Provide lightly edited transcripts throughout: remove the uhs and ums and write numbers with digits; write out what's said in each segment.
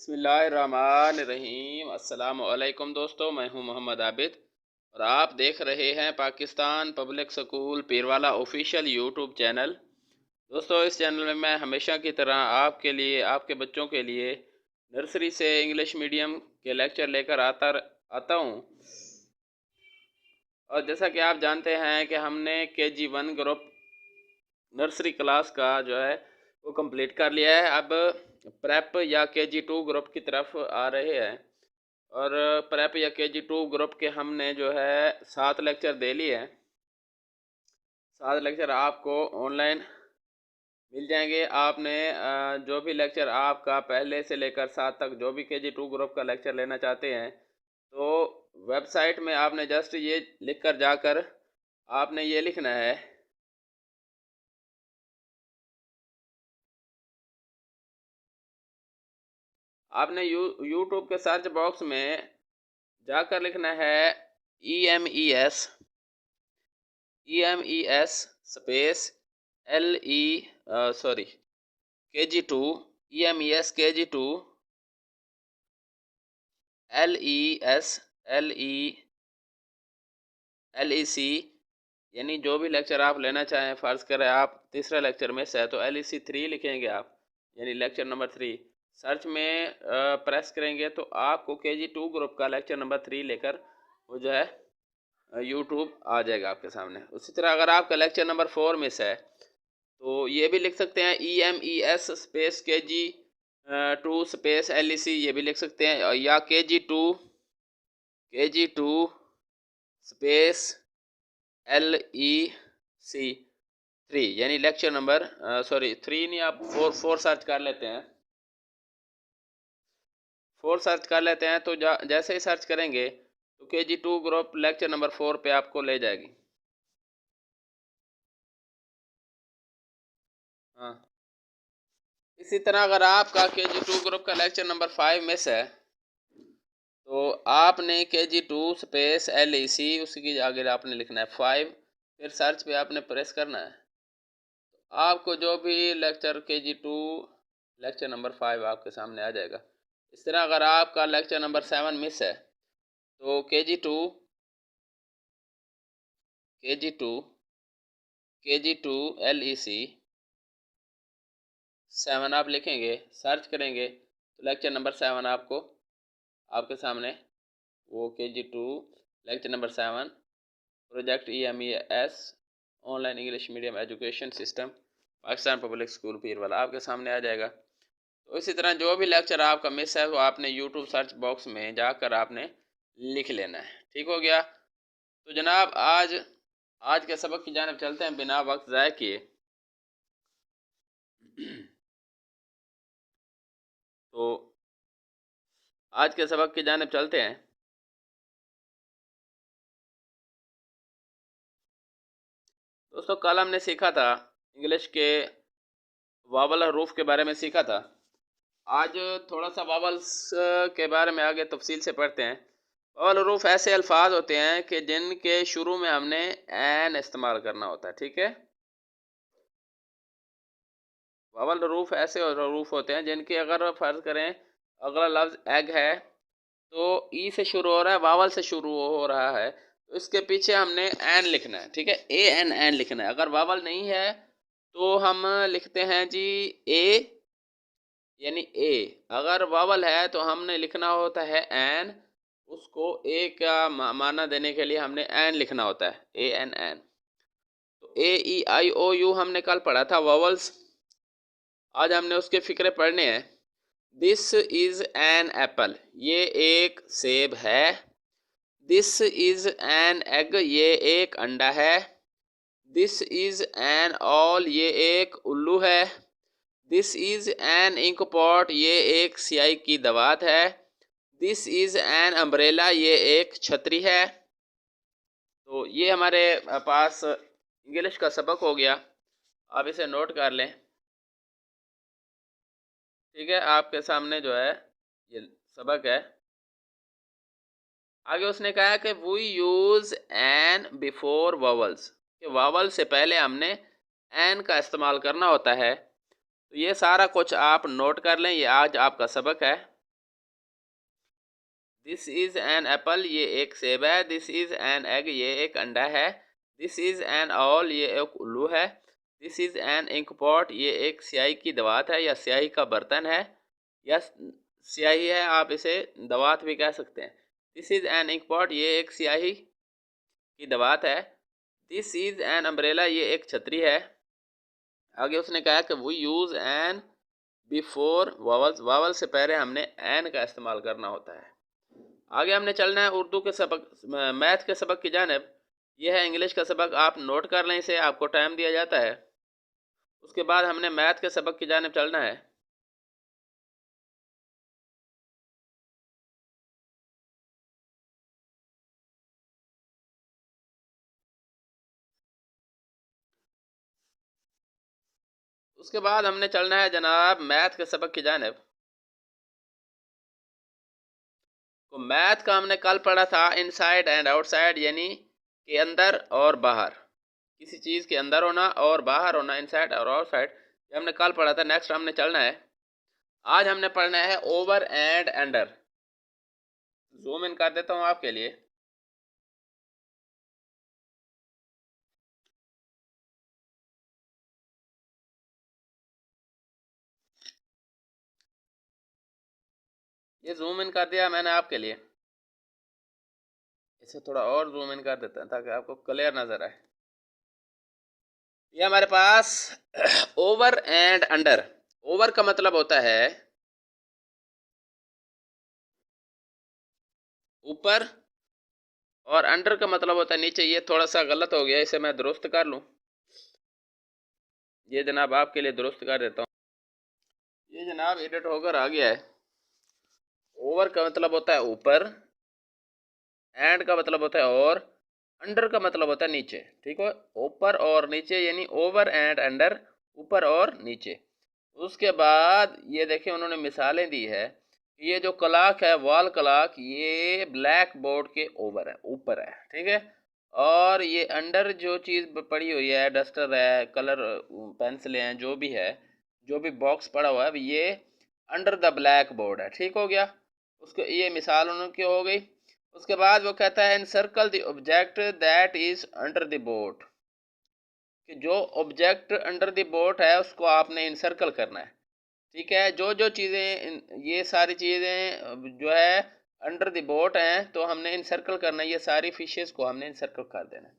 बिस्मिल्लाहिर्रहमानिर्रहीम। अस्सलाम वालेकुम दोस्तों, मैं हूं मोहम्मद आबिद और आप देख रहे हैं Pakistan public school Pirwala official YouTube channel. दोस्तों, इस चैनल में मैं हमेशा की तरह आपके लिए, आपके बच्चों के लिए नर्सरी से इंग्लिश मीडियम के लेक्चर लेकर आता हूं। और जैसा कि आप जानते हैं कि हमने KG1 ग्रुप नर्सरी क्लास का जो है वो कंप्लीट कर लिया है। अब प्रेप या KG2 ग्रुप की तरफ आ रहे हैं और प्रेप या KG2 ग्रुप के हमने जो है 7 लेक्चर दे लिए हैं। 7 लेक्चर आपको ऑनलाइन मिल जाएंगे। आपने जो भी लेक्चर आपका पहले से लेकर 7 तक जो भी KG2 ग्रुप का लेक्चर लेना चाहते हैं तो वेबसाइट में आपने जस्ट ये लिख कर जाकर आपने ये लिखना है, आपने यूट्यूब के सर्च बॉक्स में जाकर लिखना है EMES space KG2 EMES KG2 LEC, यानी जो भी लेक्चर आप लेना चाहें। फ़र्ज़ करें आप तीसरा लेक्चर में से है तो LEC 3 लिखेंगे आप, यानी लेक्चर नंबर 3। सर्च में प्रेस करेंगे तो आपको KG2 ग्रुप का लेक्चर नंबर 3 लेकर वो जो है यूट्यूब आ जाएगा आपके सामने। उसी तरह अगर आपका लेक्चर नंबर 4 मिस है तो ये भी लिख सकते हैं EMES space KG2 space LEC, ये भी लिख सकते हैं, या KG2 स्पेस LEC 3, यानी लेक्चर नंबर 3 नहीं, आप 4 सर्च कर लेते हैं। 4 सर्च कर लेते हैं तो जैसे ही सर्च करेंगे तो KG2 ग्रुप लेक्चर नंबर 4 पे आपको ले जाएगी। हाँ, इसी तरह अगर आपका KG2 ग्रुप का लेक्चर नंबर 5 मिस है तो आपने KG2 स्पेस LEC, उसकी आगे आपने लिखना है 5, फिर सर्च पे आपने प्रेस करना है। आपको जो भी लेक्चर KG2 लेक्चर नंबर 5 आपके सामने आ जाएगा। इस तरह अगर आपका लेक्चर नंबर 7 मिस है तो KG2 LEC 7 आप लिखेंगे, सर्च करेंगे तो लेक्चर नंबर 7 आपके सामने वो KG2 lecture number 7 project EMES online English medium education system Pakistan public school Pirwala आपके सामने आ जाएगा। तो इसी तरह जो भी लेक्चर आपका मिस है वो आपने यूट्यूब सर्च बॉक्स में जाकर आपने लिख लेना है। ठीक हो गया? तो जनाब आज के सबक की जानिब चलते हैं बिना वक्त ज़ाय किए। तो आज के सबक की जानिब चलते हैं। दोस्तों, कल हमने सीखा था इंग्लिश के वावल हरूफ के बारे में सीखा था। आज थोड़ा सा वावल्स के बारे में आगे तफसील से पढ़ते हैं। वावल हरूफ ऐसे अल्फाज होते हैं कि जिनके शुरू में हमने एन इस्तेमाल करना होता है। ठीक है, वावल हरूफ ऐसे हरूफ होते हैं जिनके अगर फ़र्ज़ करें अगला लफ्ज़ एग है तो ई से शुरू हो रहा है, वावल से शुरू हो रहा है, तो इसके पीछे हमने एन लिखना है। ठीक है, ANN लिखना है। अगर वावल नहीं है तो हम लिखते हैं जी ए, यानी ए। अगर वावल है तो हमने लिखना होता है एन, उसको ए का माना देने के लिए हमने एन लिखना होता है, ANN। तो AEIOU हमने कल पढ़ा था वावल्स, आज हमने उसके फिक्रे पढ़ने हैं। दिस इज़ एन एप्पल, ये एक सेब है। दिस इज़ एन एग, ये एक अंडा है। दिस इज़ एन ऑल, ये एक उल्लू है। This is an ink pot, ये एक स्याही की दवात है। दिस इज़ एन अम्ब्रेला, ये एक छतरी है। तो ये हमारे पास इंग्लिश का सबक हो गया, आप इसे नोट कर लें। ठीक है, आपके सामने जो है ये सबक है। आगे उसने कहा कि we use an before vowels, कि वावल से पहले हमने एन का इस्तेमाल करना होता है। तो ये सारा कुछ आप नोट कर लें, ये आज आपका सबक है। दिस इज़ एन एप्पल, ये एक सेब है। दिस इज़ एन एग, ये एक अंडा है। दिस इज़ एन ऑल, ये एक उल्लू है। This is an ink pot, ये एक स्याही की दवात है या स्याही का बर्तन है, या स्याही है, आप इसे दवात भी कह सकते हैं। This is an ink pot, ये एक स्याही की दवात है। दिस इज़ एन अम्ब्रेला, ये एक छतरी है। आगे उसने कहा कि we use an before vowels, vowel से पहले हमने एन का इस्तेमाल करना होता है। आगे हमने चलना है उर्दू के सबक, मैथ के सबक की जानिब। यह है इंग्लिश का सबक, आप नोट कर लें इसे, आपको टाइम दिया जाता है। उसके बाद हमने मैथ के सबक की जानिब चलना है। उसके बाद हमने चलना है जनाब मैथ के सबक की जानिब। तो मैथ का हमने कल पढ़ा था इनसाइड एंड आउटसाइड, यानी कि अंदर और बाहर, किसी चीज़ के अंदर होना और बाहर होना, इनसाइड और आउटसाइड, ये हमने कल पढ़ा था। नेक्स्ट हमने चलना है, आज हमने पढ़ना है over and under. Zoom in कर देता हूँ आपके लिए। ये जूम इन कर दिया मैंने आपके लिए। इसे थोड़ा और जूम इन कर देता हैं ताकि आपको क्लियर नज़र आए। ये हमारे पास ओवर एंड अंडर। ओवर का मतलब होता है ऊपर, और अंडर का मतलब होता है नीचे। ये थोड़ा सा गलत हो गया, इसे मैं दुरुस्त कर लूँ। ये जनाब आपके लिए दुरुस्त कर देता हूँ। ये जनाब एडिट होकर आ गया है। ओवर का मतलब होता है ऊपर, एंड का मतलब होता है और, अंडर का मतलब होता है नीचे। ठीक है, ऊपर और नीचे, यानी ओवर एंड अंडर, ऊपर और नीचे। उसके बाद ये देखिए उन्होंने मिसालें दी है। ये जो क्लॉक है, वॉल क्लॉक, ये ब्लैक बोर्ड के ओवर है, ऊपर है। ठीक है, और ये अंडर जो चीज़ पड़ी हुई है, डस्टर है, कलर पेंसिलें हैं, जो भी है, जो भी बॉक्स पड़ा हुआ है, ये अंडर द ब्लैक बोर्ड है। ठीक हो गया, उसको ये मिसाल उनकी हो गई। उसके बाद वो कहता है encircle the object that is under the board, कि जो ऑब्जेक्ट अंडर द बोर्ड है उसको आपने इनसर्कल करना है। ठीक है, जो जो चीज़ें, ये सारी चीज़ें जो है अंडर द बोट हैं, तो हमने इनसर्कल करना है, ये सारी फिशेस को हमने इनसर्कल कर देना है।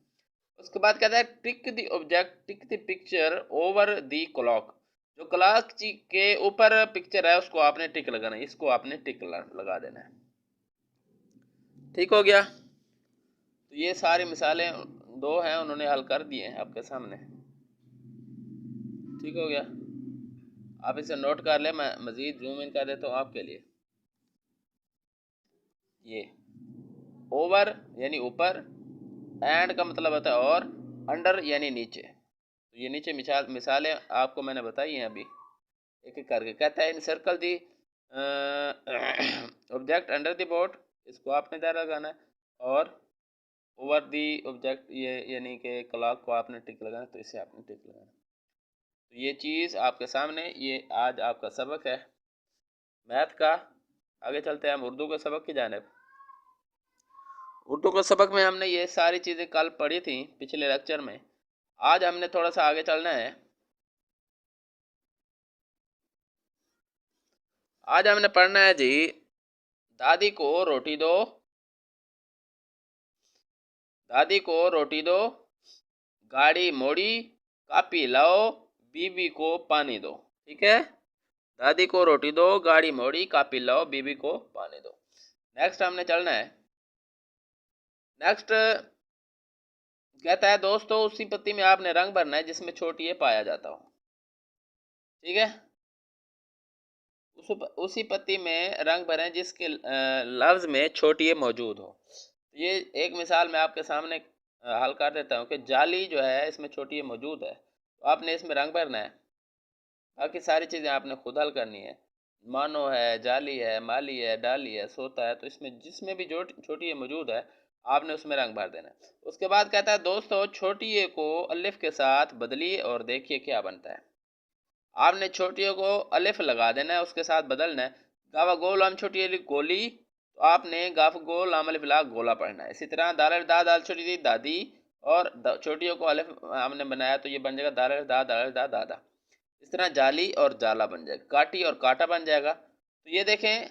उसके बाद कहता है tick the object, tick the picture over the clock, जो क्लॉक के ऊपर पिक्चर है उसको आपने टिक लगाना है, इसको आपने टिक लगा देना है। ठीक हो गया, तो ये सारी मिसालें दो हैं, उन्होंने हल कर दिए हैं आपके सामने। ठीक हो गया, आप इसे नोट कर लें, मैं मज़ीद जूम इन कर देता हूँ आपके लिए। ये ओवर यानी ऊपर, एंड का मतलब होता है और, अंडर यानी नीचे। तो ये नीचे मिसालें आपको मैंने बताई हैं अभी, एक एक करके। कहता है in circle the object under the boat, इसको आपने दायरा लगाना है, और ओवर दी ऑब्जेक्ट, ये यानी कि क्लॉक को आपने टिक लगाना है, तो इसे आपने टिक लगाना है। तो ये चीज़ आपके सामने, ये आज आपका सबक है मैथ का। आगे चलते हैं हम उर्दू के सबक की जानिब। उर्दू के सबक में हमने ये सारी चीज़ें कल पढ़ी थी पिछले लेक्चर में। आज हमने थोड़ा सा आगे चलना है। आज हमने पढ़ना है जी, दादी को रोटी दो, दादी को रोटी दो, गाड़ी मोड़ी, कापी लाओ, बीबी को पानी दो। ठीक है, दादी को रोटी दो, गाड़ी मोड़ी, कापी लाओ, बीबी को पानी दो। नेक्स्ट हमने चलना है। नेक्स्ट कहता है दोस्तों उसी पत्ती में आपने रंग भरना है जिसमें छोटी ए पाया जाता हो। ठीक है, उसी पत्ती में रंग भरें जिसके लफ्ज़ में छोटी ए मौजूद हो। ये एक मिसाल मैं आपके सामने हल कर देता हूँ कि जाली जो है इसमें छोटी ए मौजूद है, तो आपने इसमें रंग भरना है। बाकी सारी चीज़ें आपने खुद हल करनी है। मानो है, जाली है, माली है, डाली है, सोता है, तो इसमें जिसमें भी जो छोटी ए मौजूद है आपने उसमें रंग भर देना है। उसके बाद कहता है दोस्तों छोटी ए को अलिफ के साथ बदलिए और देखिए क्या बनता है। आपने छोटियों को अलिफ लगा देना है, उसके साथ बदलना है। गावा गोल हम छोटी अली गोली, तो आपने गाफ गोल लाम अलिफ ला गोला पढ़ना है। इसी तरह दाल अलिफ दा दाल छोटी दी दादी, और छोटियों को अलिफ हमने बनाया तो ये बन जाएगा दाल अलिफ दा दादा। इस तरह जाली और जाला बन जाएगा, काटी और काटा बन जाएगा। तो ये देखें,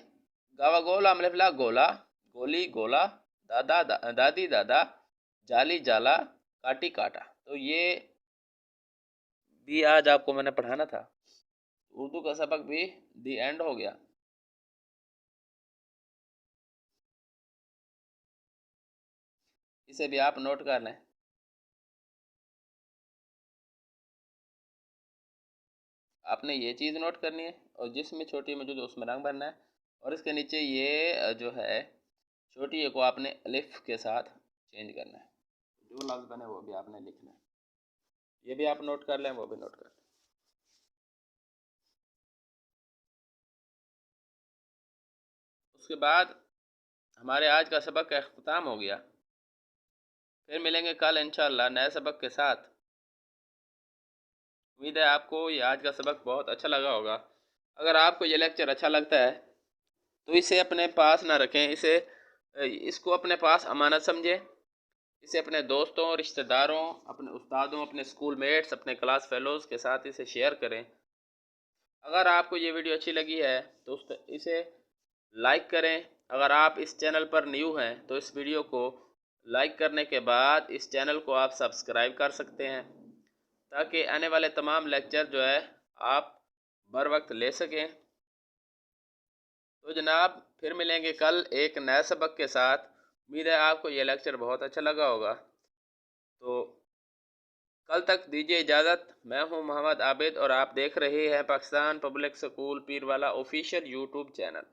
गावा गोल लाम अलिफ ला गोला, गोली गोला, दादा दादी दादा, जाली जाला, काटी काटा। तो ये भी आज आपको मैंने पढ़ाना था। उर्दू का सबक भी दी एंड हो गया। इसे भी आप नोट कर लें। आपने ये चीज़ नोट करनी है, और जिसमें छोटी मौजूद है उसमें रंग भरना है। और इसके नीचे ये जो है छोटी ए को आपने अलिफ के साथ चेंज करना है। जो लफ्ज़ बने वो भी आपने लिखना है। ये भी आप नोट कर लें, वो भी नोट कर लें। उसके बाद हमारे आज का सबक का अख्ताम हो गया। फिर मिलेंगे कल इंशाअल्लाह नए सबक के साथ। उम्मीद है आपको ये आज का सबक बहुत अच्छा लगा होगा। अगर आपको ये लेक्चर अच्छा लगता है तो इसे अपने पास ना रखें, इसको अपने पास अमानत समझें। इसे अपने दोस्तों, रिश्तेदारों, अपने उस्तादों, अपने स्कूल मेट्स, अपने क्लास फेलोज़ के साथ इसे शेयर करें। अगर आपको ये वीडियो अच्छी लगी है तो इसे लाइक करें। अगर आप इस चैनल पर न्यू हैं तो इस वीडियो को लाइक करने के बाद इस चैनल को आप सब्सक्राइब कर सकते हैं, ताकि आने वाले तमाम लेक्चर जो है आप बर वक्त ले सकें। तो जनाब फिर मिलेंगे कल एक नए सबक के साथ। उम्मीद है आपको ये लेक्चर बहुत अच्छा लगा होगा। तो कल तक दीजिए इजाज़त। मैं हूं मोहम्मद आबिद और आप देख रहे हैं Pakistan public school Pirwala official YouTube channel.